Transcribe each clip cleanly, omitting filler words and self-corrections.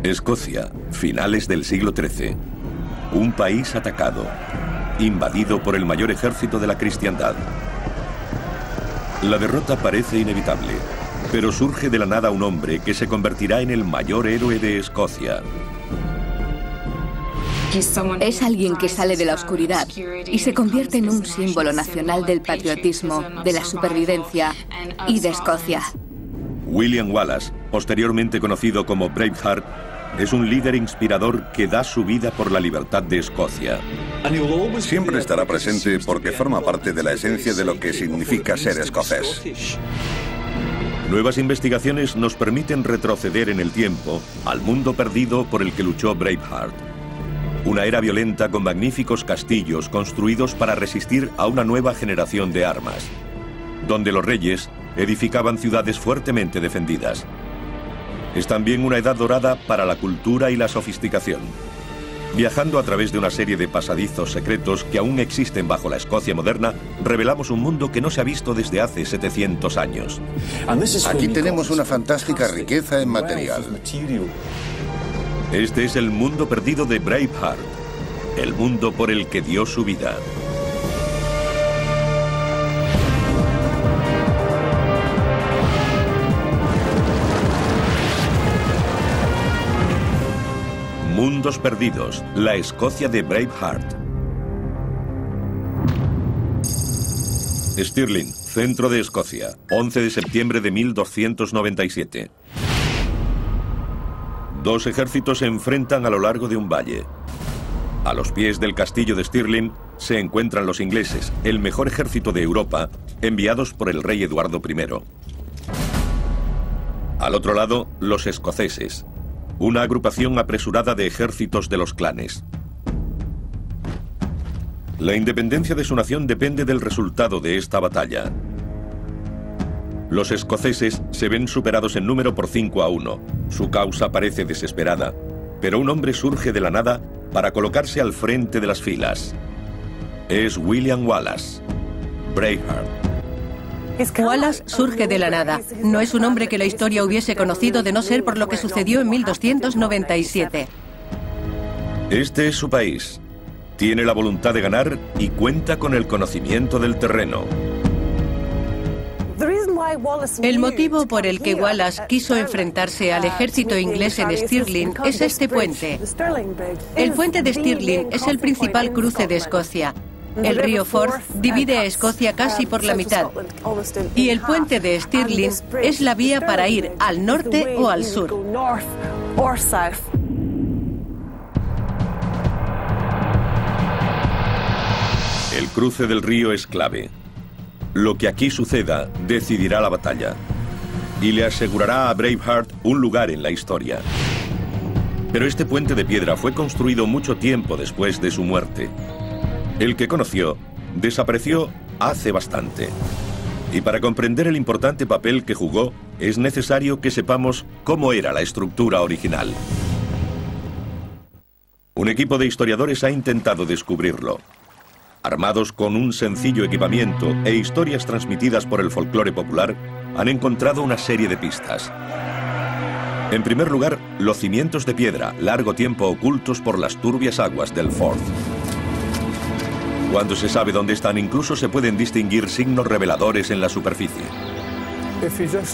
Escocia, finales del siglo XIII. Un país atacado, invadido por el mayor ejército de la cristiandad. La derrota parece inevitable, pero surge de la nada un hombre que se convertirá en el mayor héroe de Escocia. Es alguien que sale de la oscuridad y se convierte en un símbolo nacional del patriotismo, de la supervivencia y de Escocia. William Wallace, posteriormente conocido como Braveheart, es un líder inspirador que da su vida por la libertad de Escocia. Siempre estará presente porque forma parte de la esencia de lo que significa ser escocés. Nuevas investigaciones nos permiten retroceder en el tiempo al mundo perdido por el que luchó Braveheart. Una era violenta con magníficos castillos construidos para resistir a una nueva generación de armas, donde los reyes edificaban ciudades fuertemente defendidas. Es también una edad dorada para la cultura y la sofisticación. Viajando a través de una serie de pasadizos secretos que aún existen bajo la Escocia moderna, revelamos un mundo que no se ha visto desde hace 700 años. Aquí tenemos una fantástica riqueza en material. Este es el mundo perdido de Braveheart, el mundo por el que dio su vida. Mundos perdidos, la Escocia de Braveheart. Stirling, centro de Escocia, 11 de septiembre de 1297. Dos ejércitos se enfrentan a lo largo de un valle. A los pies del castillo de Stirling se encuentran los ingleses, el mejor ejército de Europa, enviados por el rey Eduardo I. Al otro lado, los escoceses, una agrupación apresurada de ejércitos de los clanes. La independencia de su nación depende del resultado de esta batalla. Los escoceses se ven superados en número por 5-1. Su causa parece desesperada, pero un hombre surge de la nada para colocarse al frente de las filas. Es William Wallace, Braveheart. Wallace surge de la nada. No es un hombre que la historia hubiese conocido de no ser por lo que sucedió en 1297. Este es su país. Tiene la voluntad de ganar y cuenta con el conocimiento del terreno. El motivo por el que Wallace quiso enfrentarse al ejército inglés en Stirling es este puente. El puente de Stirling es el principal cruce de Escocia. El río Forth divide a Escocia casi por la mitad. Y el puente de Stirling es la vía para ir al norte o al sur. El cruce del río es clave. Lo que aquí suceda decidirá la batalla y le asegurará a Braveheart un lugar en la historia. Pero este puente de piedra fue construido mucho tiempo después de su muerte. El que conoció desapareció hace bastante. Y para comprender el importante papel que jugó, es necesario que sepamos cómo era la estructura original. Un equipo de historiadores ha intentado descubrirlo. Armados con un sencillo equipamiento e historias transmitidas por el folclore popular, han encontrado una serie de pistas. En primer lugar, los cimientos de piedra, largo tiempo ocultos por las turbias aguas del Forth. Cuando se sabe dónde están, incluso se pueden distinguir signos reveladores en la superficie.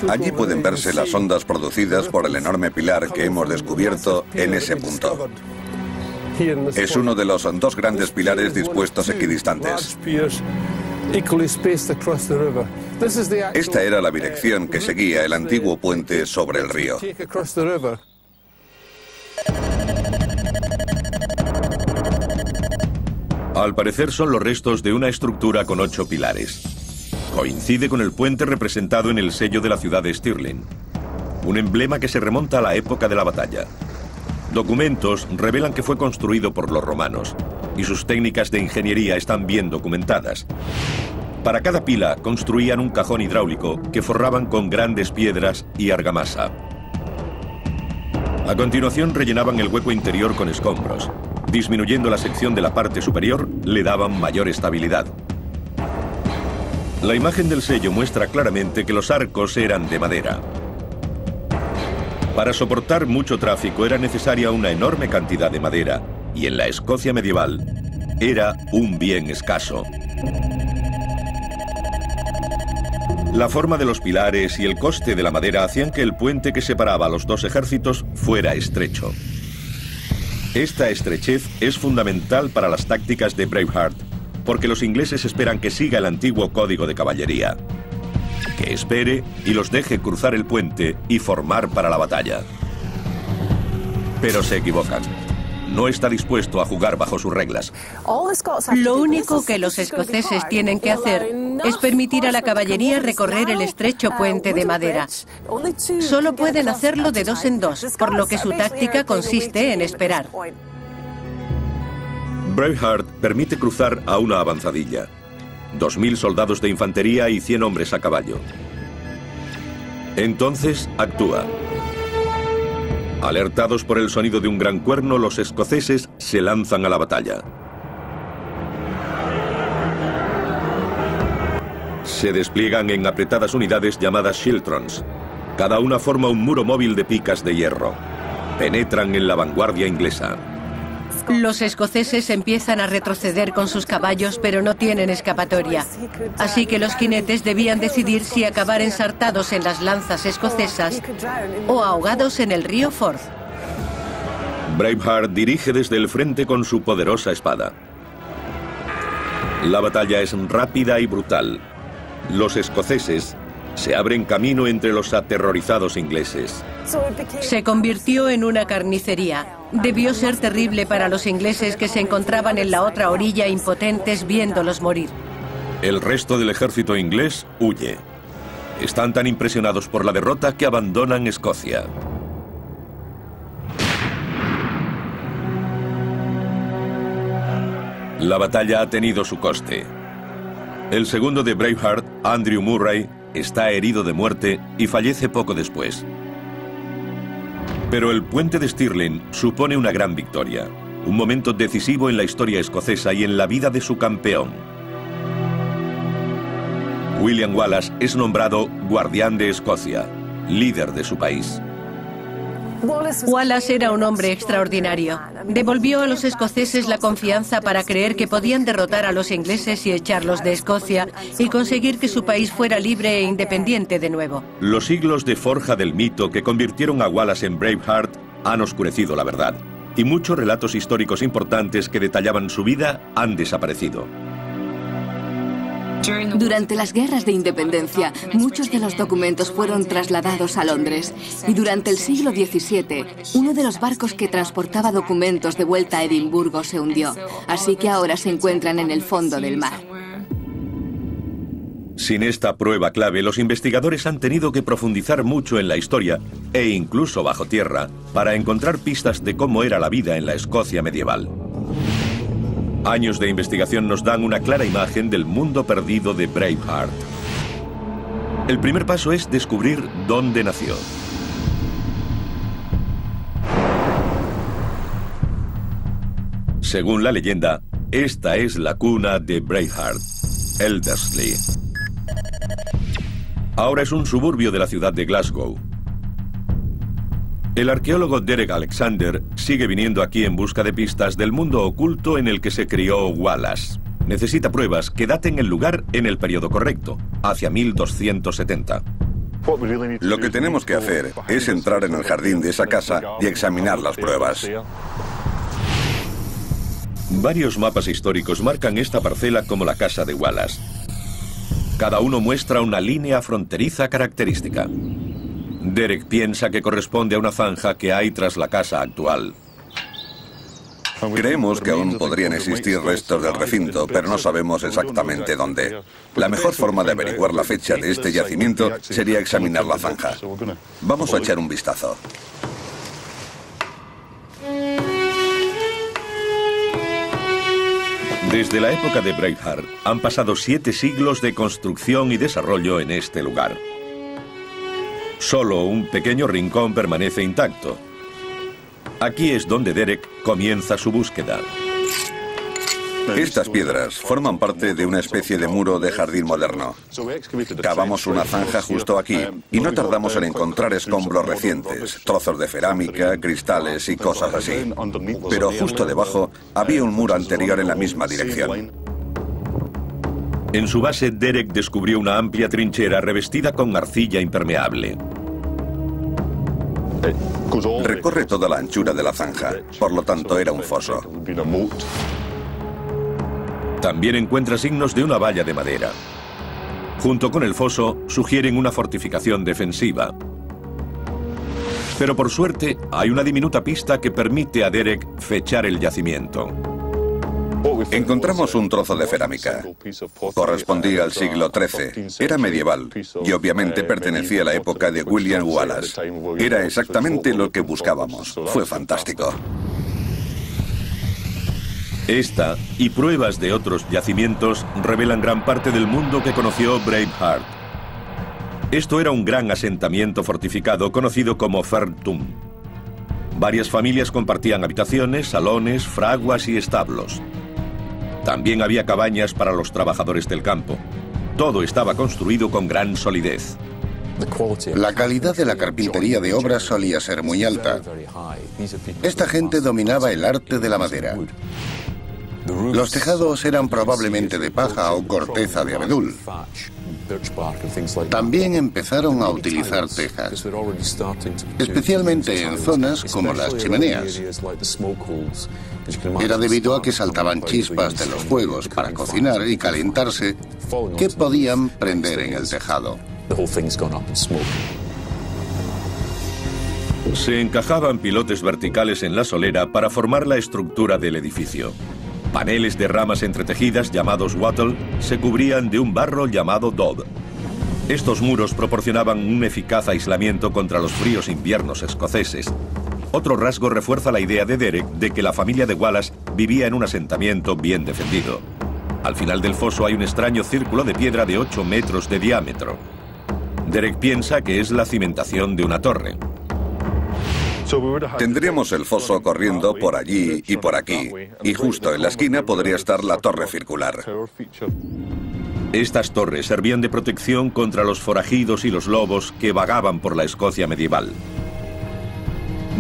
Allí pueden verse las ondas producidas por el enorme pilar que hemos descubierto en ese punto. Es uno de los dos grandes pilares dispuestos equidistantes. Esta era la dirección que seguía el antiguo puente sobre el río. Al parecer son los restos de una estructura con 8 pilares. Coincide con el puente representado en el sello de la ciudad de Stirling, un emblema que se remonta a la época de la batalla. Documentos revelan que fue construido por los romanos y sus técnicas de ingeniería están bien documentadas. Para cada pila construían un cajón hidráulico que forraban con grandes piedras y argamasa. A continuación rellenaban el hueco interior con escombros. Disminuyendo la sección de la parte superior, le daban mayor estabilidad. La imagen del sello muestra claramente que los arcos eran de madera. Para soportar mucho tráfico era necesaria una enorme cantidad de madera, y en la Escocia medieval era un bien escaso. La forma de los pilares y el coste de la madera hacían que el puente que separaba a los dos ejércitos fuera estrecho. Esta estrechez es fundamental para las tácticas de Braveheart, porque los ingleses esperan que siga el antiguo código de caballería, que espere y los deje cruzar el puente y formar para la batalla. Pero se equivocan. No está dispuesto a jugar bajo sus reglas. Lo único que los escoceses tienen que hacer es permitir a la caballería recorrer el estrecho puente de madera. Solo pueden hacerlo de 2 en 2, por lo que su táctica consiste en esperar. Braveheart permite cruzar a una avanzadilla. 2000 soldados de infantería y 100 hombres a caballo. Entonces actúa. Alertados por el sonido de un gran cuerno, los escoceses se lanzan a la batalla. Se despliegan en apretadas unidades llamadas Shiltrons. Cada una forma un muro móvil de picas de hierro. Penetran en la vanguardia inglesa. Los escoceses empiezan a retroceder con sus caballos, pero no tienen escapatoria. Así que los jinetes debían decidir si acabar ensartados en las lanzas escocesas o ahogados en el río Forth. Braveheart dirige desde el frente con su poderosa espada. La batalla es rápida y brutal. Los escoceses se abren camino entre los aterrorizados ingleses. Se convirtió en una carnicería. Debió ser terrible para los ingleses que se encontraban en la otra orilla impotentes viéndolos morir. El resto del ejército inglés huye. Están tan impresionados por la derrota que abandonan Escocia. La batalla ha tenido su coste. El segundo de Braveheart, Andrew Murray, está herido de muerte y fallece poco después. Pero el puente de Stirling supone una gran victoria, un momento decisivo en la historia escocesa y en la vida de su campeón. William Wallace es nombrado guardián de Escocia, líder de su país. Wallace era un hombre extraordinario. Devolvió a los escoceses la confianza para creer que podían derrotar a los ingleses y echarlos de Escocia y conseguir que su país fuera libre e independiente de nuevo. Los siglos de forja del mito que convirtieron a Wallace en Braveheart han oscurecido la verdad, y muchos relatos históricos importantes que detallaban su vida han desaparecido. Durante las guerras de independencia, muchos de los documentos fueron trasladados a Londres. Y durante el siglo XVII, uno de los barcos que transportaba documentos de vuelta a Edimburgo se hundió. Así que ahora se encuentran en el fondo del mar. Sin esta prueba clave, los investigadores han tenido que profundizar mucho en la historia, e incluso bajo tierra, para encontrar pistas de cómo era la vida en la Escocia medieval. Años de investigación nos dan una clara imagen del mundo perdido de Braveheart. El primer paso es descubrir dónde nació. Según la leyenda, esta es la cuna de Braveheart, Elderslie. Ahora es un suburbio de la ciudad de Glasgow. El arqueólogo Derek Alexander sigue viniendo aquí en busca de pistas del mundo oculto en el que se crió Wallace. Necesita pruebas que daten el lugar en el periodo correcto, hacia 1270. Lo que tenemos que hacer es entrar en el jardín de esa casa y examinar las pruebas. Varios mapas históricos marcan esta parcela como la casa de Wallace. Cada uno muestra una línea fronteriza característica. Derek piensa que corresponde a una zanja que hay tras la casa actual. Creemos que aún podrían existir restos del recinto, pero no sabemos exactamente dónde. La mejor forma de averiguar la fecha de este yacimiento sería examinar la zanja. Vamos a echar un vistazo. Desde la época de Braveheart han pasado 7 siglos de construcción y desarrollo en este lugar. Solo un pequeño rincón permanece intacto. Aquí es donde Derek comienza su búsqueda. Estas piedras forman parte de una especie de muro de jardín moderno. Cavamos una zanja justo aquí y no tardamos en encontrar escombros recientes, trozos de cerámica, cristales y cosas así. Pero justo debajo había un muro anterior en la misma dirección. En su base, Derek descubrió una amplia trinchera revestida con arcilla impermeable. Recorre toda la anchura de la zanja, por lo tanto era un foso. También encuentra signos de una valla de madera. Junto con el foso, sugieren una fortificación defensiva. Pero por suerte, hay una diminuta pista que permite a Derek fechar el yacimiento. Encontramos un trozo de cerámica. Correspondía al siglo XIII. Era medieval y obviamente pertenecía a la época de William Wallace. Era exactamente lo que buscábamos. Fue fantástico. Esta y pruebas de otros yacimientos revelan gran parte del mundo que conoció Braveheart. Esto era un gran asentamiento fortificado conocido como Ferntun. Varias familias compartían habitaciones, salones, fraguas y establos. También había cabañas para los trabajadores del campo. Todo estaba construido con gran solidez. La calidad de la carpintería de obra solía ser muy alta. Esta gente dominaba el arte de la madera. Los tejados eran probablemente de paja o corteza de abedul. También empezaron a utilizar tejas, especialmente en zonas como las chimeneas. Era debido a que saltaban chispas de los fuegos para cocinar y calentarse que podían prender en el tejado. Se encajaban pilotes verticales en la solera para formar la estructura del edificio. Paneles de ramas entretejidas llamados wattle se cubrían de un barro llamado dob. Estos muros proporcionaban un eficaz aislamiento contra los fríos inviernos escoceses. Otro rasgo refuerza la idea de Derek de que la familia de Wallace vivía en un asentamiento bien defendido. Al final del foso hay un extraño círculo de piedra de 8 metros de diámetro. Derek piensa que es la cimentación de una torre. Tendríamos el foso corriendo por allí y por aquí, y justo en la esquina podría estar la torre circular. Estas torres servían de protección contra los forajidos y los lobos que vagaban por la Escocia medieval.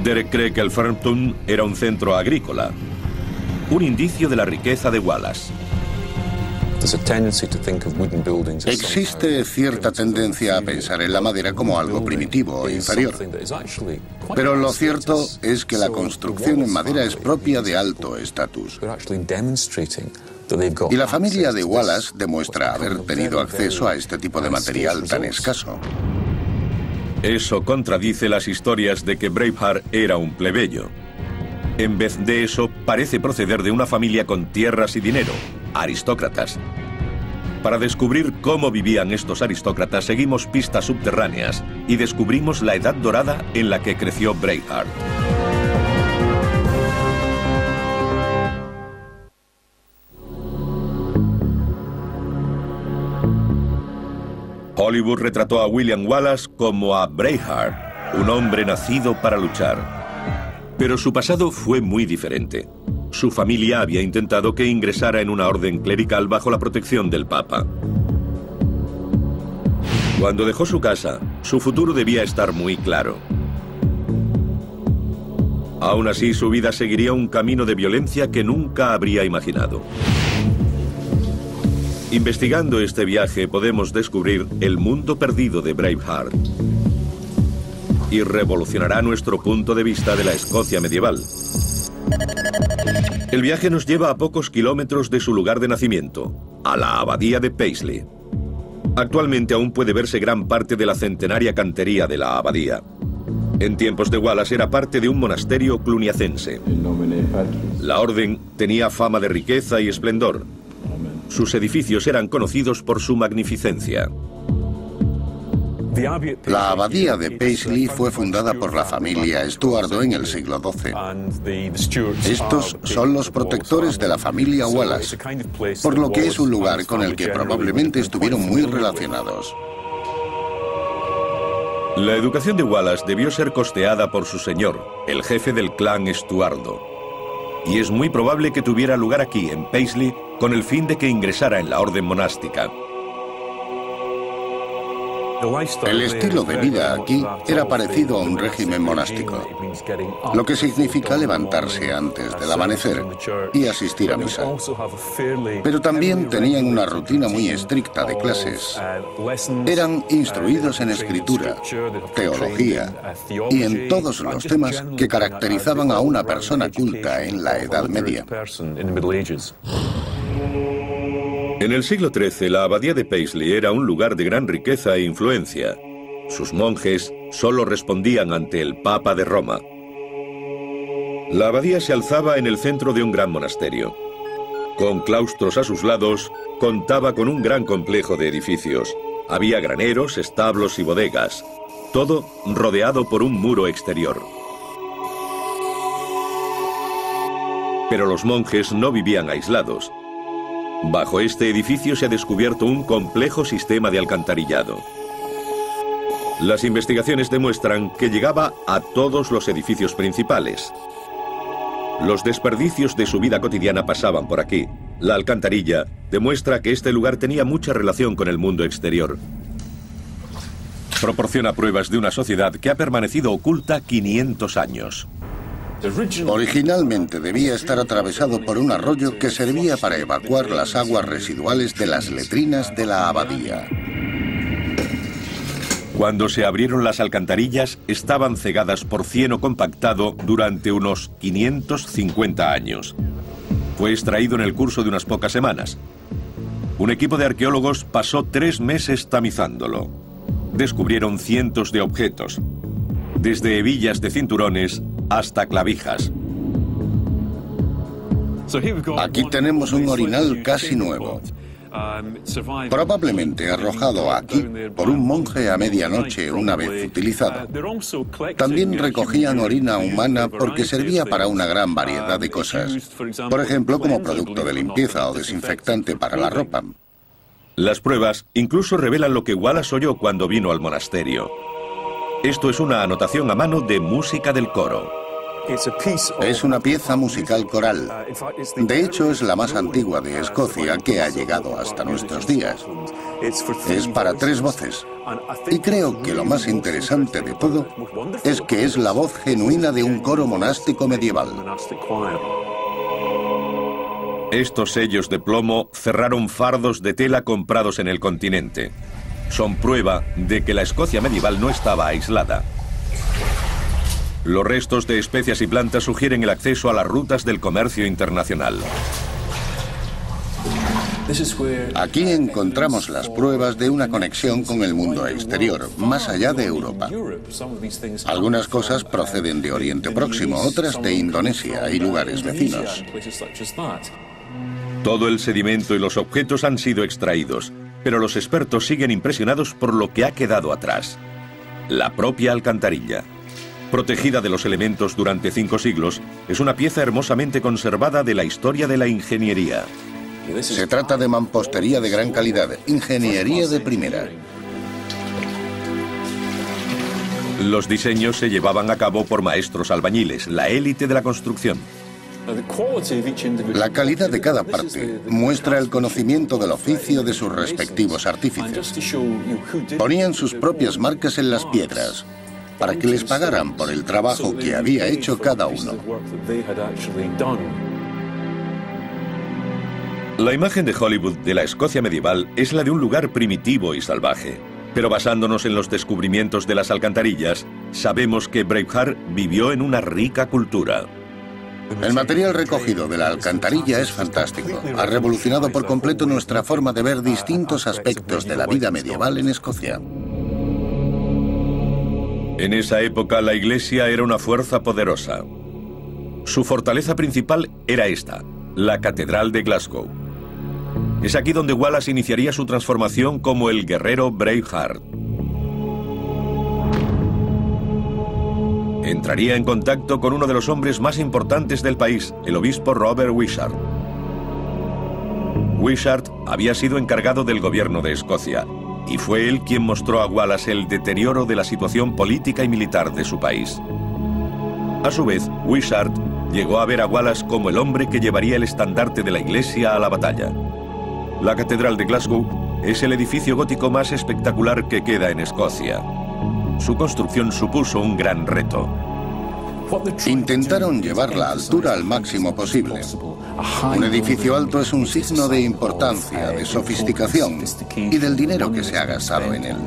Derek cree que el Ferntun era un centro agrícola, un indicio de la riqueza de Wallace. Existe cierta tendencia a pensar en la madera como algo primitivo o inferior. Pero lo cierto es que la construcción en madera es propia de alto estatus. Y la familia de Wallace demuestra haber tenido acceso a este tipo de material tan escaso. Eso contradice las historias de que Braveheart era un plebeyo. En vez de eso, parece proceder de una familia con tierras y dinero, aristócratas. Para descubrir cómo vivían estos aristócratas, seguimos pistas subterráneas y descubrimos la edad dorada en la que creció Braveheart. Hollywood retrató a William Wallace como a Braveheart, un hombre nacido para luchar. Pero su pasado fue muy diferente. Su familia había intentado que ingresara en una orden clerical bajo la protección del Papa. Cuando dejó su casa, su futuro debía estar muy claro. Aún así, su vida seguiría un camino de violencia que nunca habría imaginado. Investigando este viaje podemos descubrir el mundo perdido de Braveheart. Y revolucionará nuestro punto de vista de la Escocia medieval. El viaje nos lleva a pocos kilómetros de su lugar de nacimiento, a la abadía de Paisley. Actualmente aún puede verse gran parte de la centenaria cantería de la abadía. En tiempos de Wallace era parte de un monasterio cluniacense. La orden tenía fama de riqueza y esplendor. Sus edificios eran conocidos por su magnificencia. La abadía de Paisley fue fundada por la familia Estuardo en el siglo XII. Estos son los protectores de la familia Wallace, por lo que es un lugar con el que probablemente estuvieron muy relacionados. La educación de Wallace debió ser costeada por su señor, el jefe del clan Estuardo. y es muy probable que tuviera lugar aquí, en Paisley, con el fin de que ingresara en la orden monástica. El estilo de vida aquí era parecido a un régimen monástico, lo que significa levantarse antes del amanecer y asistir a misa. Pero también tenían una rutina muy estricta de clases. Eran instruidos en escritura, teología y en todos los temas que caracterizaban a una persona culta en la Edad Media. En el siglo XIII, la abadía de Paisley era un lugar de gran riqueza e influencia. Sus monjes solo respondían ante el Papa de Roma. La abadía se alzaba en el centro de un gran monasterio. Con claustros a sus lados, contaba con un gran complejo de edificios. Había graneros, establos y bodegas, todo rodeado por un muro exterior. Pero los monjes no vivían aislados. Bajo este edificio se ha descubierto un complejo sistema de alcantarillado. Las investigaciones demuestran que llegaba a todos los edificios principales. Los desperdicios de su vida cotidiana pasaban por aquí. La alcantarilla demuestra que este lugar tenía mucha relación con el mundo exterior. Proporciona pruebas de una sociedad que ha permanecido oculta 500 años. Originalmente debía estar atravesado por un arroyo que servía para evacuar las aguas residuales de las letrinas de la abadía. Cuando se abrieron las alcantarillas, estaban cegadas por cieno compactado durante unos 550 años. Fue extraído en el curso de unas pocas semanas. Un equipo de arqueólogos pasó 3 meses tamizándolo. Descubrieron cientos de objetos, desde hebillas de cinturones hasta clavijas. Aquí tenemos un orinal casi nuevo, probablemente arrojado aquí por un monje a medianoche una vez utilizado. También recogían orina humana porque servía para una gran variedad de cosas, por ejemplo como producto de limpieza o desinfectante para la ropa. Las pruebas incluso revelan lo que Wallace oyó cuando vino al monasterio. Esto es una anotación a mano de música del coro. Es una pieza musical coral. De hecho, es la más antigua de Escocia que ha llegado hasta nuestros días. Es para 3 voces. Y creo que lo más interesante de todo es que es la voz genuina de un coro monástico medieval. Estos sellos de plomo cerraron fardos de tela comprados en el continente. Son prueba de que la Escocia medieval no estaba aislada. Los restos de especias y plantas sugieren el acceso a las rutas del comercio internacional. Aquí encontramos las pruebas de una conexión con el mundo exterior, más allá de Europa. Algunas cosas proceden de Oriente Próximo, otras de Indonesia y lugares vecinos. Todo el sedimento y los objetos han sido extraídos, pero los expertos siguen impresionados por lo que ha quedado atrás. La propia alcantarilla. Protegida de los elementos durante 5 siglos, es una pieza hermosamente conservada de la historia de la ingeniería. Se trata de mampostería de gran calidad, ingeniería de primera. Los diseños se llevaban a cabo por maestros albañiles, la élite de la construcción. La calidad de cada parte muestra el conocimiento del oficio de sus respectivos artífices. Ponían sus propias marcas en las piedras para que les pagaran por el trabajo que había hecho cada uno. La imagen de Hollywood de la Escocia medieval es la de un lugar primitivo y salvaje. Pero basándonos en los descubrimientos de las alcantarillas, sabemos que Braveheart vivió en una rica cultura. El material recogido de la alcantarilla es fantástico. Ha revolucionado por completo nuestra forma de ver distintos aspectos de la vida medieval en Escocia. En esa época la Iglesia era una fuerza poderosa. Su fortaleza principal era esta, la Catedral de Glasgow. Es aquí donde Wallace iniciaría su transformación como el guerrero Braveheart. Entraría en contacto con uno de los hombres más importantes del país, el obispo Robert Wishart. Wishart había sido encargado del gobierno de Escocia, y fue él quien mostró a Wallace el deterioro de la situación política y militar de su país. A su vez, Wishart llegó a ver a Wallace como el hombre que llevaría el estandarte de la Iglesia a la batalla. La Catedral de Glasgow es el edificio gótico más espectacular que queda en Escocia. Su construcción supuso un gran reto. Intentaron llevar la altura al máximo posible. Un edificio alto es un signo de importancia, de sofisticación y del dinero que se ha gastado en él.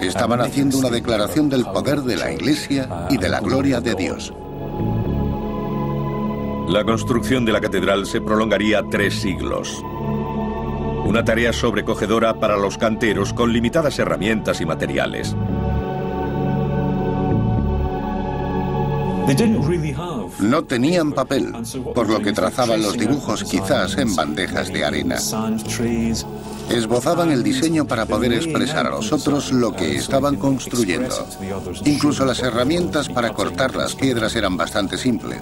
Estaban haciendo una declaración del poder de la Iglesia y de la gloria de Dios. La construcción de la catedral se prolongaría 3 siglos. Una tarea sobrecogedora para los canteros con limitadas herramientas y materiales. No tenían papel, por lo que trazaban los dibujos quizás en bandejas de arena. Esbozaban el diseño para poder expresar a los otros lo que estaban construyendo. Incluso las herramientas para cortar las piedras eran bastante simples.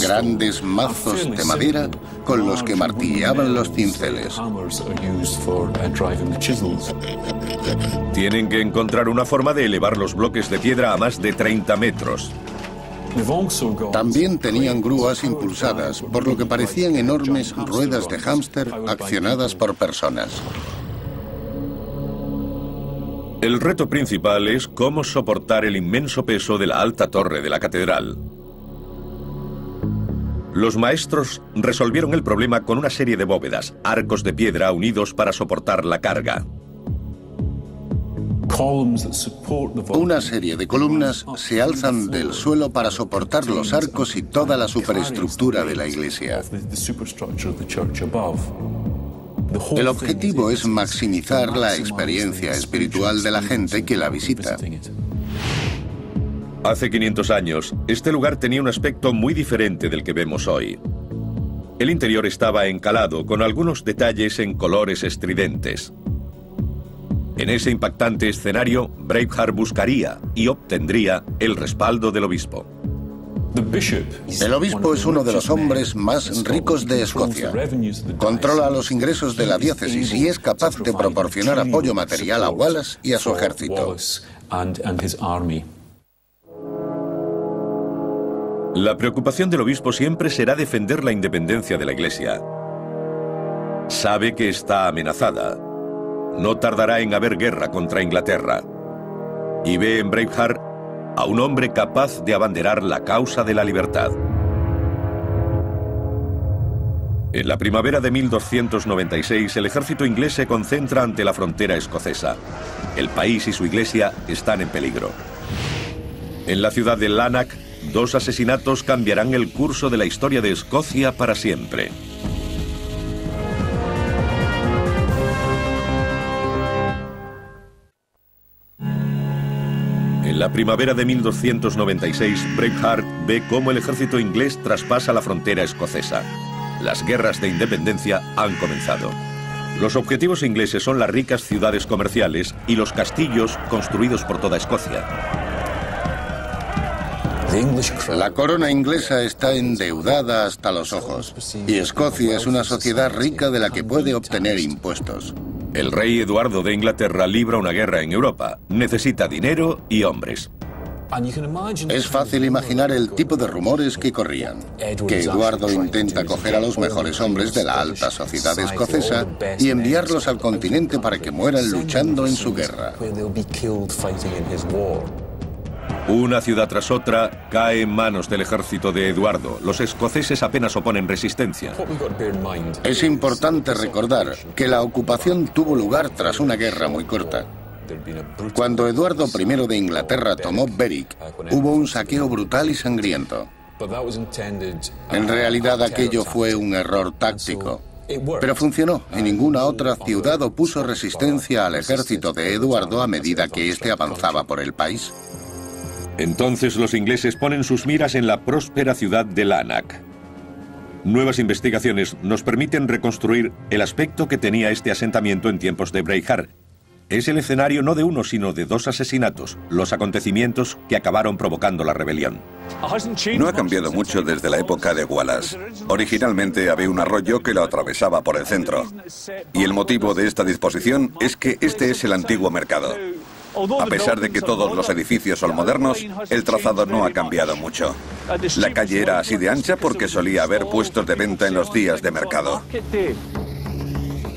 Grandes mazos de madera con los que martilleaban los cinceles. Tienen que encontrar una forma de elevar los bloques de piedra a más de 30 metros. También tenían grúas impulsadas, por lo que parecían enormes ruedas de hámster accionadas por personas. El reto principal es cómo soportar el inmenso peso de la alta torre de la catedral. Los maestros resolvieron el problema con una serie de bóvedas, arcos de piedra unidos para soportar la carga. Una serie de columnas se alzan del suelo para soportar los arcos y toda la superestructura de la iglesia. El objetivo es maximizar la experiencia espiritual de la gente que la visita. Hace 500 años, este lugar tenía un aspecto muy diferente del que vemos hoy. El interior estaba encalado con algunos detalles en colores estridentes. En ese impactante escenario, Braveheart buscaría y obtendría el respaldo del obispo. El obispo es uno de los hombres más ricos de Escocia. Controla los ingresos de la diócesis y es capaz de proporcionar apoyo material a Wallace y a su ejército. La preocupación del obispo siempre será defender la independencia de la Iglesia. Sabe que está amenazada. No tardará en haber guerra contra Inglaterra. Y ve en Braveheart a un hombre capaz de abanderar la causa de la libertad. En la primavera de 1296, el ejército inglés se concentra ante la frontera escocesa. El país y su iglesia están en peligro. En la ciudad de Lanark, 2 asesinatos cambiarán el curso de la historia de Escocia para siempre. En la primavera de 1296, Braveheart ve cómo el ejército inglés traspasa la frontera escocesa. Las guerras de independencia han comenzado. Los objetivos ingleses son las ricas ciudades comerciales y los castillos construidos por toda Escocia. La corona inglesa está endeudada hasta los ojos, y Escocia es una sociedad rica de la que puede obtener impuestos. El rey Eduardo de Inglaterra libra una guerra en Europa. Necesita dinero y hombres. Es fácil imaginar el tipo de rumores que corrían. Que Eduardo intenta coger a los mejores hombres de la alta sociedad escocesa y enviarlos al continente para que mueran luchando en su guerra. Una ciudad tras otra cae en manos del ejército de Eduardo. Los escoceses apenas oponen resistencia. Es importante recordar que la ocupación tuvo lugar tras una guerra muy corta. Cuando Eduardo I de Inglaterra tomó Berwick, hubo un saqueo brutal y sangriento. En realidad aquello fue un error táctico. Pero funcionó y ninguna otra ciudad opuso resistencia al ejército de Eduardo a medida que éste avanzaba por el país. Entonces los ingleses ponen sus miras en la próspera ciudad de Lanark. Nuevas investigaciones nos permiten reconstruir el aspecto que tenía este asentamiento en tiempos de Braveheart. Es el escenario no de uno, sino de 2 asesinatos, los acontecimientos que acabaron provocando la rebelión. No ha cambiado mucho desde la época de Wallace. Originalmente había un arroyo que lo atravesaba por el centro. Y el motivo de esta disposición es que este es el antiguo mercado. A pesar de que todos los edificios son modernos, el trazado no ha cambiado mucho. La calle era así de ancha porque solía haber puestos de venta en los días de mercado.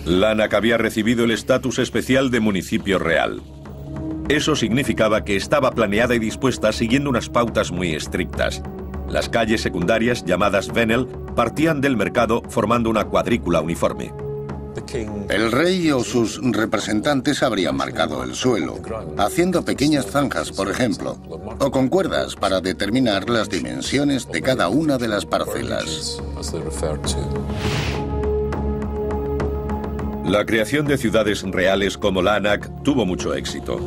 Lanark había recibido el estatus especial de municipio real. Eso significaba que estaba planeada y dispuesta siguiendo unas pautas muy estrictas. Las calles secundarias, llamadas Venel, partían del mercado formando una cuadrícula uniforme. El rey o sus representantes habrían marcado el suelo, haciendo pequeñas zanjas, por ejemplo, o con cuerdas para determinar las dimensiones de cada una de las parcelas. La creación de ciudades reales como Lanark tuvo mucho éxito.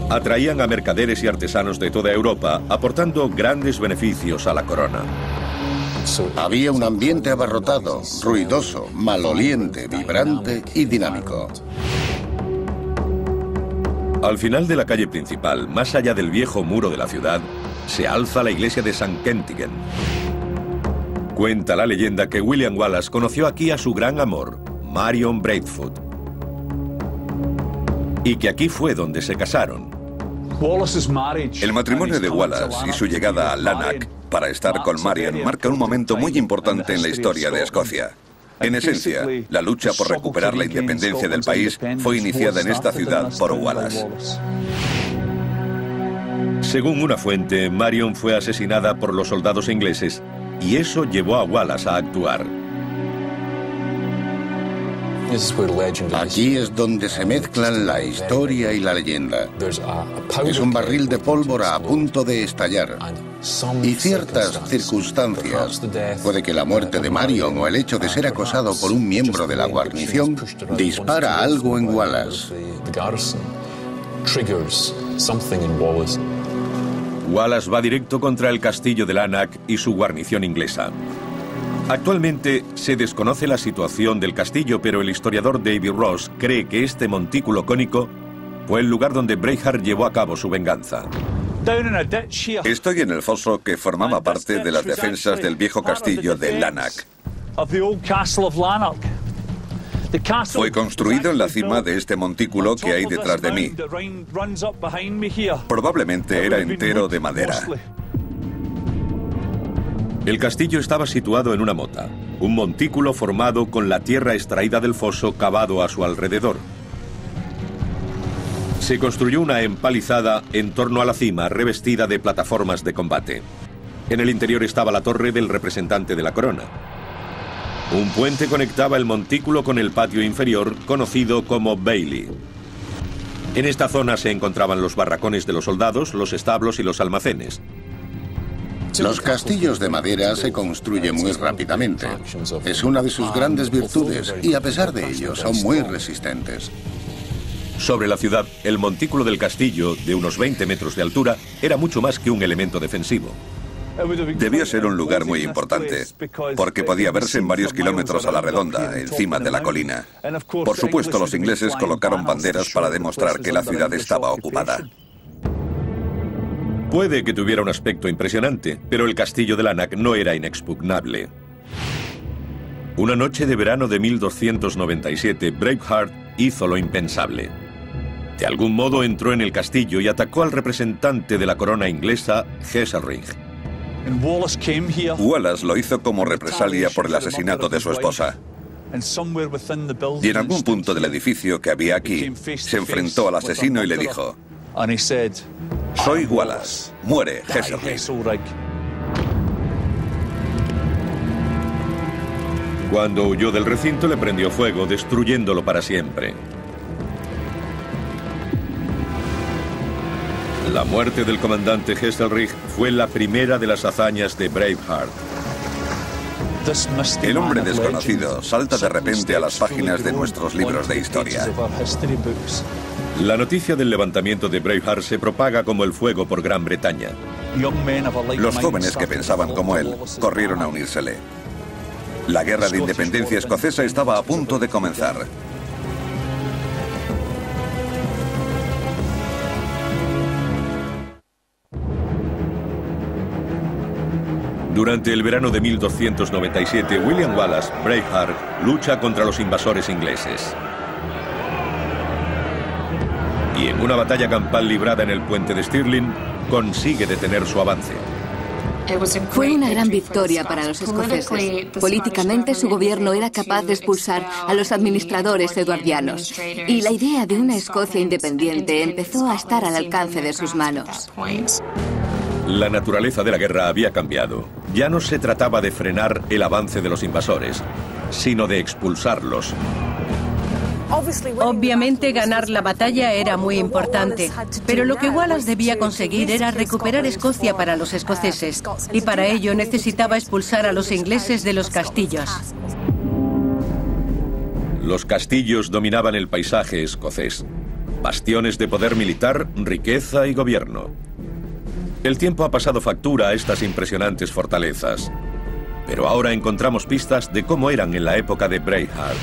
Atraían a mercaderes y artesanos de toda Europa, aportando grandes beneficios a la corona. Había un ambiente abarrotado, ruidoso, maloliente, vibrante y dinámico. Al final de la calle principal, más allá del viejo muro de la ciudad, se alza la iglesia de St. Kentigern. Cuenta la leyenda que William Wallace conoció aquí a su gran amor, Marion Braidfoot, y que aquí fue donde se casaron. El matrimonio de Wallace y su llegada a Lanark para estar con Marion marca un momento muy importante en la historia de Escocia. En esencia, la lucha por recuperar la independencia del país fue iniciada en esta ciudad por Wallace. Según una fuente, Marion fue asesinada por los soldados ingleses y eso llevó a Wallace a actuar. Aquí es donde se mezclan la historia y la leyenda. Es un barril de pólvora a punto de estallar. Y ciertas circunstancias, puede que la muerte de Marion o el hecho de ser acosado por un miembro de la guarnición, dispara algo en Wallace. Wallace va directo contra el castillo de Lanark y su guarnición inglesa. Actualmente se desconoce la situación del castillo, pero el historiador David Ross cree que este montículo cónico fue el lugar donde Braveheart llevó a cabo su venganza. Estoy en el foso que formaba parte de las defensas del viejo castillo de Lanark. Fue construido en la cima de este montículo que hay detrás de mí. Probablemente era entero de madera. El castillo estaba situado en una mota, un montículo formado con la tierra extraída del foso cavado a su alrededor. Se construyó una empalizada en torno a la cima revestida de plataformas de combate. En el interior estaba la torre del representante de la corona. Un puente conectaba el montículo con el patio inferior, conocido como Bailey. En esta zona se encontraban los barracones de los soldados, los establos y los almacenes. Los castillos de madera se construyen muy rápidamente. Es una de sus grandes virtudes y a pesar de ello son muy resistentes. Sobre la ciudad, el montículo del castillo, de unos 20 metros de altura, era mucho más que un elemento defensivo. Debió ser un lugar muy importante, porque podía verse en varios kilómetros a la redonda, encima de la colina. Por supuesto, los ingleses colocaron banderas para demostrar que la ciudad estaba ocupada. Puede que tuviera un aspecto impresionante, pero el castillo de Lanark no era inexpugnable. Una noche de verano de 1297, Braveheart hizo lo impensable. De algún modo entró en el castillo y atacó al representante de la corona inglesa, Heselrigg. Wallace lo hizo como represalia por el asesinato de su esposa. Y en algún punto del edificio que había aquí, se enfrentó al asesino y le dijo: «Soy Wallace, muere Heselrigg». Cuando huyó del recinto le prendió fuego, destruyéndolo para siempre. La muerte del comandante Heselrigg fue la primera de las hazañas de Braveheart. El hombre desconocido salta de repente a las páginas de nuestros libros de historia. La noticia del levantamiento de Braveheart se propaga como el fuego por Gran Bretaña. Los jóvenes que pensaban como él corrieron a unírsele. La guerra de independencia escocesa estaba a punto de comenzar. Durante el verano de 1297, William Wallace, Braveheart, lucha contra los invasores ingleses. y en una batalla campal librada en el puente de Stirling, consigue detener su avance. Fue una gran victoria para los escoceses. Políticamente, su gobierno era capaz de expulsar a los administradores eduardianos, y la idea de una Escocia independiente empezó a estar al alcance de sus manos. La naturaleza de la guerra había cambiado. Ya no se trataba de frenar el avance de los invasores, sino de expulsarlos. Obviamente ganar la batalla era muy importante, pero lo que Wallace debía conseguir era recuperar Escocia para los escoceses, y para ello necesitaba expulsar a los ingleses de los castillos. Los castillos dominaban el paisaje escocés, bastiones de poder militar, riqueza y gobierno. El tiempo ha pasado factura a estas impresionantes fortalezas, pero ahora encontramos pistas de cómo eran en la época de Braveheart.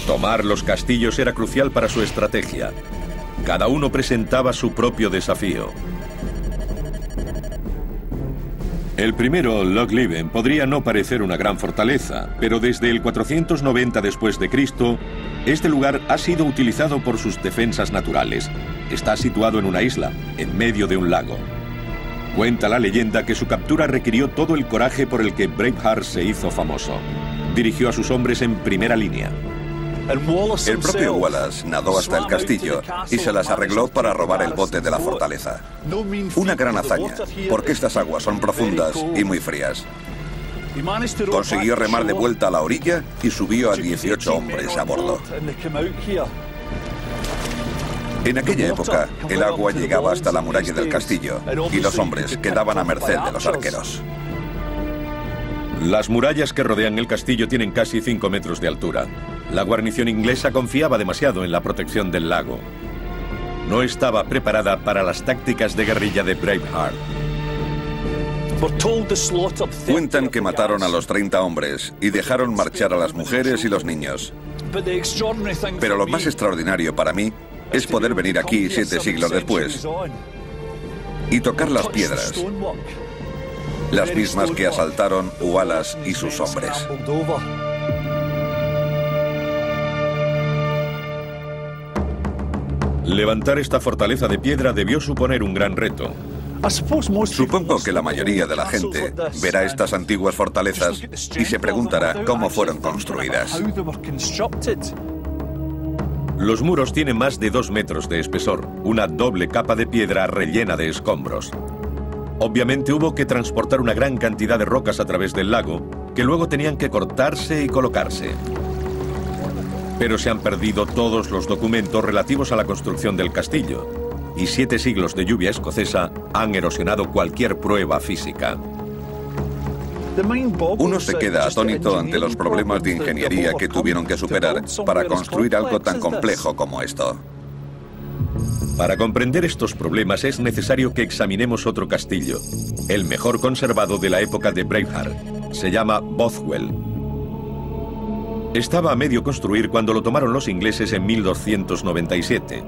Tomar los castillos era crucial para su estrategia. Cada uno presentaba su propio desafío. El primero, Lochleven, podría no parecer una gran fortaleza, pero desde el 490 después de Cristo, este lugar ha sido utilizado por sus defensas naturales. Está situado en una isla, en medio de un lago. Cuenta la leyenda que su captura requirió todo el coraje por el que Braveheart se hizo famoso. Dirigió a sus hombres en primera línea. El propio Wallace nadó hasta el castillo y se las arregló para robar el bote de la fortaleza. Una gran hazaña, porque estas aguas son profundas y muy frías. Consiguió remar de vuelta a la orilla y subió a 18 hombres a bordo. En aquella época, el agua llegaba hasta la muralla del castillo y los hombres quedaban a merced de los arqueros. Las murallas que rodean el castillo tienen casi 5 metros de altura. La guarnición inglesa confiaba demasiado en la protección del lago. No estaba preparada para las tácticas de guerrilla de Braveheart. Cuentan que mataron a los 30 hombres y dejaron marchar a las mujeres y los niños. Pero lo más extraordinario para mí es poder venir aquí 7 siglos después y tocar las piedras, las mismas que asaltaron Wallace y sus hombres. Levantar esta fortaleza de piedra debió suponer un gran reto. Supongo que la mayoría de la gente verá estas antiguas fortalezas y se preguntará cómo fueron construidas. Los muros tienen más de 2 metros de espesor, una doble capa de piedra rellena de escombros. Obviamente hubo que transportar una gran cantidad de rocas a través del lago, que luego tenían que cortarse y colocarse. Pero se han perdido todos los documentos relativos a la construcción del castillo, y 7 siglos de lluvia escocesa han erosionado cualquier prueba física. Uno se queda atónito ante los problemas de ingeniería que tuvieron que superar para construir algo tan complejo como esto. Para comprender estos problemas es necesario que examinemos otro castillo, el mejor conservado de la época de Braveheart. Se llama Bothwell. Estaba a medio construir cuando lo tomaron los ingleses en 1297.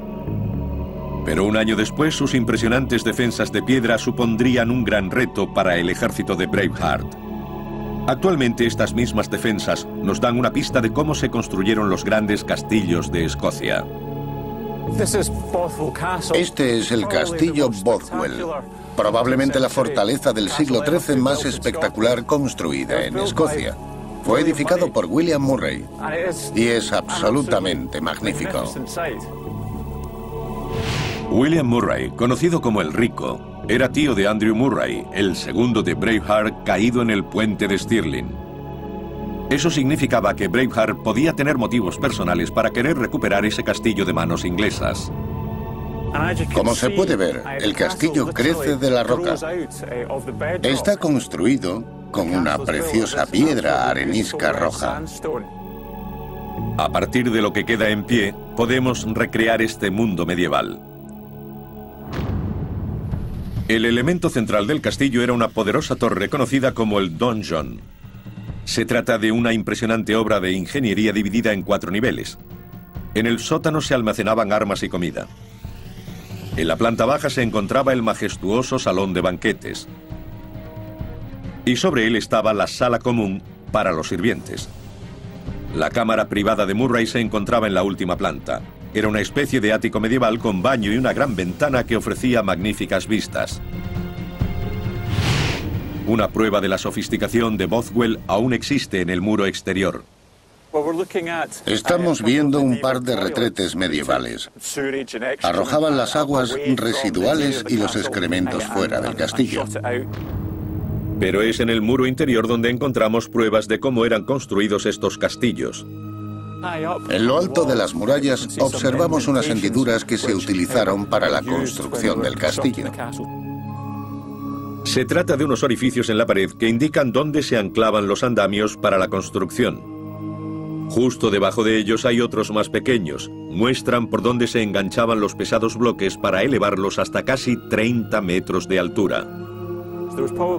Pero un año después, sus impresionantes defensas de piedra supondrían un gran reto para el ejército de Braveheart. Actualmente, estas mismas defensas nos dan una pista de cómo se construyeron los grandes castillos de Escocia. Este es el castillo Bothwell, probablemente la fortaleza del siglo XIII más espectacular construida en Escocia. Fue edificado por William Murray y es absolutamente magnífico. William Murray, conocido como el Rico, era tío de Andrew Murray, el segundo de Braveheart caído en el puente de Stirling. Eso significaba que Braveheart podía tener motivos personales para querer recuperar ese castillo de manos inglesas. Como se puede ver, el castillo crece de la roca. Está construido con una preciosa piedra arenisca roja. A partir de lo que queda en pie, podemos recrear este mundo medieval. El elemento central del castillo era una poderosa torre conocida como el donjon. Se trata de una impresionante obra de ingeniería dividida en 4 niveles. En el sótano se almacenaban armas y comida. En la planta baja se encontraba el majestuoso salón de banquetes. Y sobre él estaba la sala común para los sirvientes. La cámara privada de Murray se encontraba en la última planta. Era una especie de ático medieval con baño y una gran ventana que ofrecía magníficas vistas. Una prueba de la sofisticación de Bothwell aún existe en el muro exterior. Estamos viendo un par de retretes medievales. Arrojaban las aguas residuales y los excrementos fuera del castillo. Pero es en el muro interior donde encontramos pruebas de cómo eran construidos estos castillos. En lo alto de las murallas observamos unas hendiduras que se utilizaron para la construcción del castillo. Se trata de unos orificios en la pared que indican dónde se anclaban los andamios para la construcción. Justo debajo de ellos hay otros más pequeños. Muestran por dónde se enganchaban los pesados bloques para elevarlos hasta casi 30 metros de altura.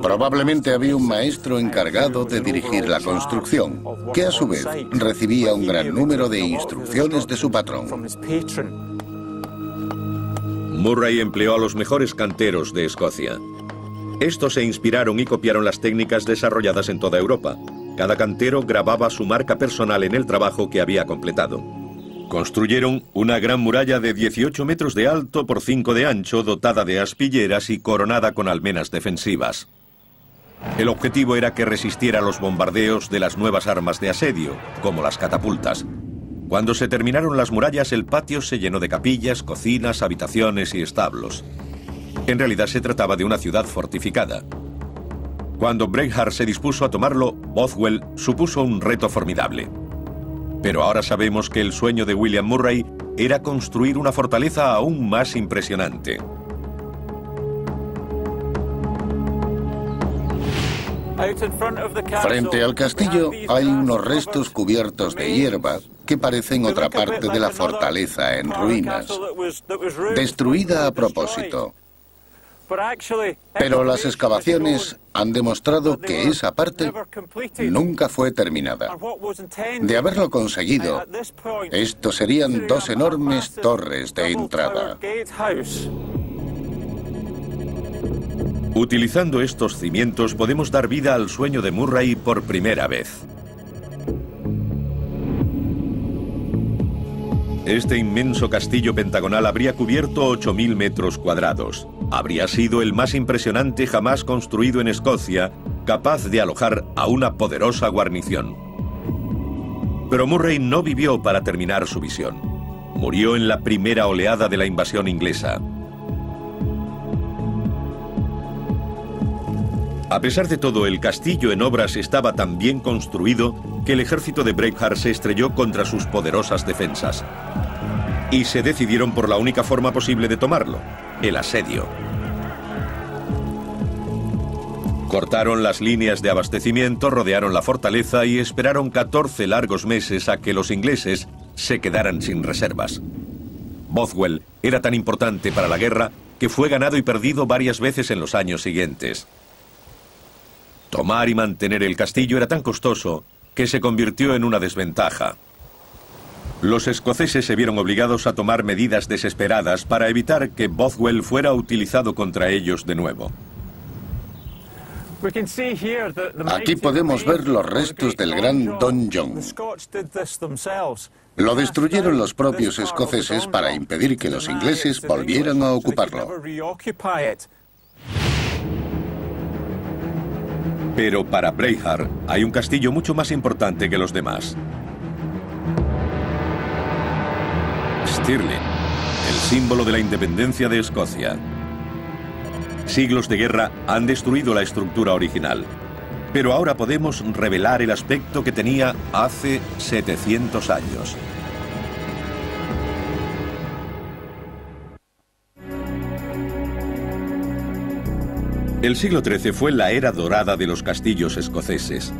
Probablemente había un maestro encargado de dirigir la construcción, que a su vez recibía un gran número de instrucciones de su patrón. Murray empleó a los mejores canteros de Escocia. Estos se inspiraron y copiaron las técnicas desarrolladas en toda Europa. Cada cantero grababa su marca personal en el trabajo que había completado. Construyeron una gran muralla de 18 metros de alto por 5 de ancho, dotada de aspilleras y coronada con almenas defensivas. El objetivo era que resistiera los bombardeos de las nuevas armas de asedio, como las catapultas. Cuando se terminaron las murallas, el patio se llenó de capillas, cocinas, habitaciones y establos. En realidad se trataba de una ciudad fortificada. Cuando Breitheart se dispuso a tomarlo, Bothwell supuso un reto formidable. Pero ahora sabemos que el sueño de William Murray era construir una fortaleza aún más impresionante. Frente al castillo hay unos restos cubiertos de hierba que parecen otra parte de la fortaleza en ruinas, destruida a propósito. Pero las excavaciones han demostrado que esa parte nunca fue terminada. De haberlo conseguido, estos serían dos enormes torres de entrada. Utilizando estos cimientos podemos dar vida al sueño de Murray por primera vez. Este inmenso castillo pentagonal habría cubierto 8.000 metros cuadrados. Habría sido el más impresionante jamás construido en Escocia, capaz de alojar a una poderosa guarnición. Pero Murray no vivió para terminar su visión. Murió en la primera oleada de la invasión inglesa. A pesar de todo, el castillo en obras estaba tan bien construido que el ejército de Breitheart se estrelló contra sus poderosas defensas. Y se decidieron por la única forma posible de tomarlo: el asedio. Cortaron las líneas de abastecimiento, rodearon la fortaleza y esperaron 14 largos meses a que los ingleses se quedaran sin reservas. Bothwell era tan importante para la guerra que fue ganado y perdido varias veces en los años siguientes. Tomar y mantener el castillo era tan costoso que se convirtió en una desventaja. Los escoceses se vieron obligados a tomar medidas desesperadas para evitar que Bothwell fuera utilizado contra ellos de nuevo. Aquí podemos ver los restos del gran donjon. Lo destruyeron los propios escoceses para impedir que los ingleses volvieran a ocuparlo. Pero para Breitheart hay un castillo mucho más importante que los demás. Stirling, el símbolo de la independencia de Escocia. Siglos de guerra han destruido la estructura original, pero ahora podemos revelar el aspecto que tenía hace 700 años. El siglo XIII fue la era dorada de los castillos escoceses.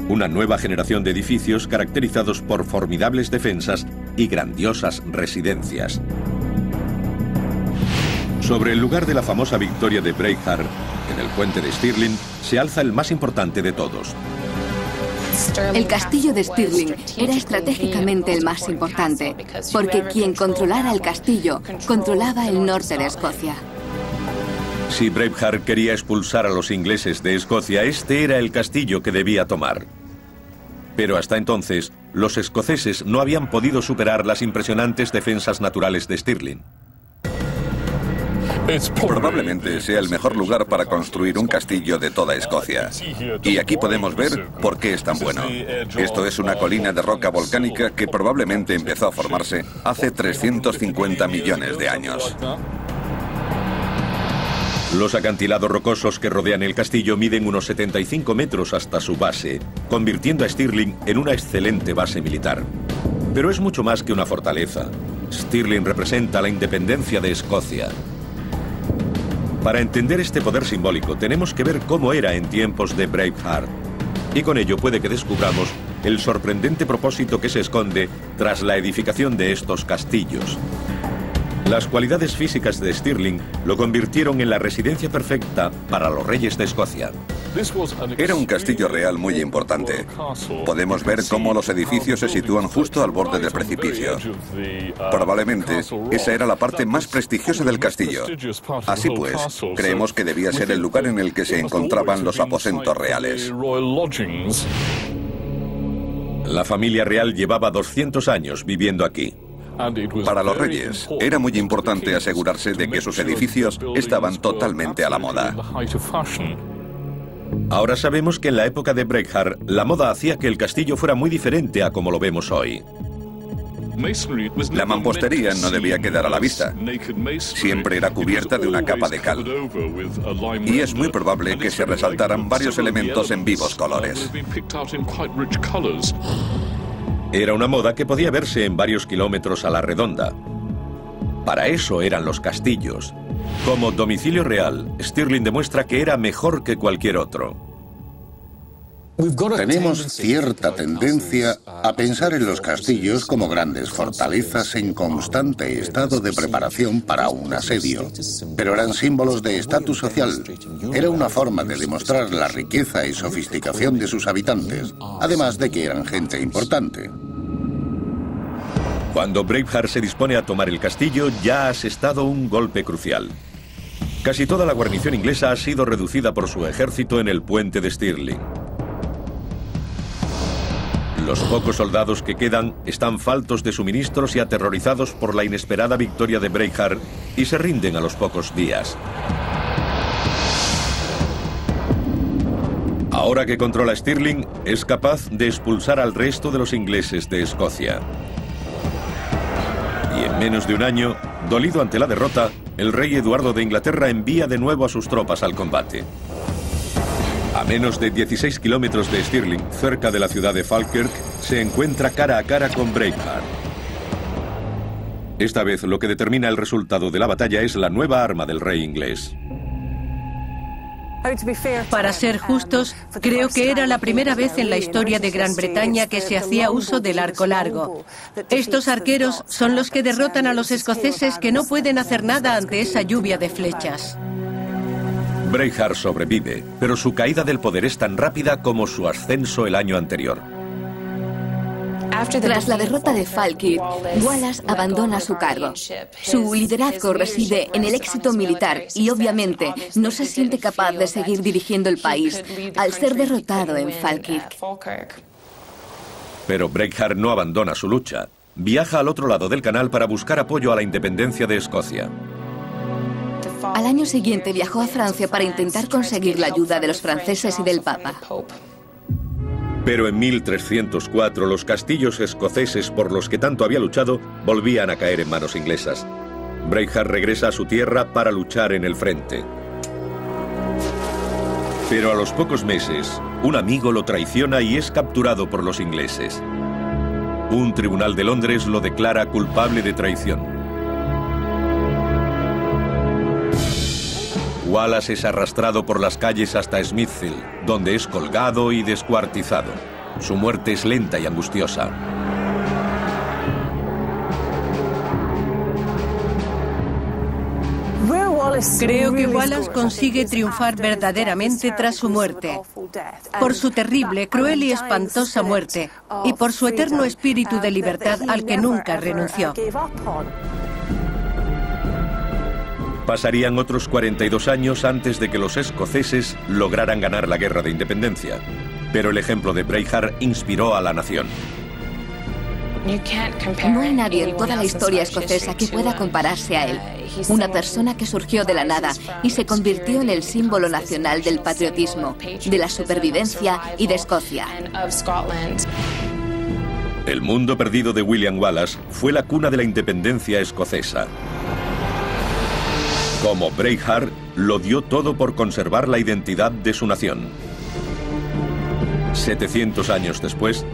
Una nueva generación de edificios caracterizados por formidables defensas y grandiosas residencias. Sobre el lugar de la famosa victoria de Breitheart, en el puente de Stirling, se alza el más importante de todos. El castillo de Stirling era estratégicamente el más importante, porque quien controlara el castillo controlaba el norte de Escocia. Si Breitheart quería expulsar a los ingleses de Escocia, este era el castillo que debía tomar. Pero hasta entonces, los escoceses no habían podido superar las impresionantes defensas naturales de Stirling. Probablemente sea el mejor lugar para construir un castillo de toda Escocia. Y aquí podemos ver por qué es tan bueno. Esto es una colina de roca volcánica que probablemente empezó a formarse hace 350 millones de años. Los acantilados rocosos que rodean el castillo miden unos 75 metros hasta su base, convirtiendo a Stirling en una excelente base militar. Pero es mucho más que una fortaleza. Stirling representa la independencia de Escocia. Para entender este poder simbólico, tenemos que ver cómo era en tiempos de Braveheart. Y con ello puede que descubramos el sorprendente propósito que se esconde tras la edificación de estos castillos. Las cualidades físicas de Stirling lo convirtieron en la residencia perfecta para los reyes de Escocia. Era un castillo real muy importante. Podemos ver cómo los edificios se sitúan justo al borde del precipicio. Probablemente esa era la parte más prestigiosa del castillo. Así pues, creemos que debía ser el lugar en el que se encontraban los aposentos reales. La familia real llevaba 200 años viviendo aquí. Para los reyes, era muy importante asegurarse de que sus edificios estaban totalmente a la moda. Ahora sabemos que en la época de Braveheart, la moda hacía que el castillo fuera muy diferente a como lo vemos hoy. La mampostería no debía quedar a la vista. Siempre era cubierta de una capa de cal. Y es muy probable que se resaltaran varios elementos en vivos colores. Era una moda que podía verse en varios kilómetros a la redonda. Para eso eran los castillos. Como domicilio real, Stirling demuestra que era mejor que cualquier otro. Tenemos cierta tendencia a pensar en los castillos como grandes fortalezas en constante estado de preparación para un asedio. Pero eran símbolos de estatus social. Era una forma de demostrar la riqueza y sofisticación de sus habitantes, además de que eran gente importante. Cuando Braveheart se dispone a tomar el castillo, ya ha asestado un golpe crucial. Casi toda la guarnición inglesa ha sido reducida por su ejército en el puente de Stirling. Los pocos soldados que quedan están faltos de suministros y aterrorizados por la inesperada victoria de Braveheart y se rinden a los pocos días. Ahora que controla Stirling, es capaz de expulsar al resto de los ingleses de Escocia. Y en menos de un año, dolido ante la derrota, el rey Eduardo de Inglaterra envía de nuevo a sus tropas al combate. A menos de 16 kilómetros de Stirling, cerca de la ciudad de Falkirk, se encuentra cara a cara con Braveheart. Esta vez lo que determina el resultado de la batalla es la nueva arma del rey inglés. Para ser justos, creo que era la primera vez en la historia de Gran Bretaña que se hacía uso del arco largo. Estos arqueros son los que derrotan a los escoceses que no pueden hacer nada ante esa lluvia de flechas. Braveheart sobrevive, pero su caída del poder es tan rápida como su ascenso el año anterior. Tras la derrota de Falkirk, Wallace abandona su cargo. Su liderazgo reside en el éxito militar y obviamente no se siente capaz de seguir dirigiendo el país al ser derrotado en Falkirk. Pero Braveheart no abandona su lucha. Viaja al otro lado del canal para buscar apoyo a la independencia de Escocia. Al año siguiente viajó a Francia para intentar conseguir la ayuda de los franceses y del Papa. Pero en 1304 los castillos escoceses por los que tanto había luchado volvían a caer en manos inglesas. Braveheart regresa a su tierra para luchar en el frente. Pero a los pocos meses, un amigo lo traiciona y es capturado por los ingleses. Un tribunal de Londres lo declara culpable de traición. Wallace es arrastrado por las calles hasta Smithfield, donde es colgado y descuartizado. Su muerte es lenta y angustiosa. Creo que Wallace consigue triunfar verdaderamente tras su muerte, por su terrible, cruel y espantosa muerte, y por su eterno espíritu de libertad al que nunca renunció. Pasarían otros 42 años antes de que los escoceses lograran ganar la guerra de independencia, pero el ejemplo de Braveheart inspiró a la nación. No hay nadie en toda la historia escocesa que pueda compararse a él. Una persona que surgió de la nada y se convirtió en el símbolo nacional del patriotismo, de la supervivencia y de Escocia. El mundo perdido de William Wallace fue la cuna de la independencia escocesa. Como Braveheart, lo dio todo por conservar la identidad de su nación. 700 años después,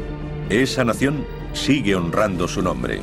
esa nación sigue honrando su nombre.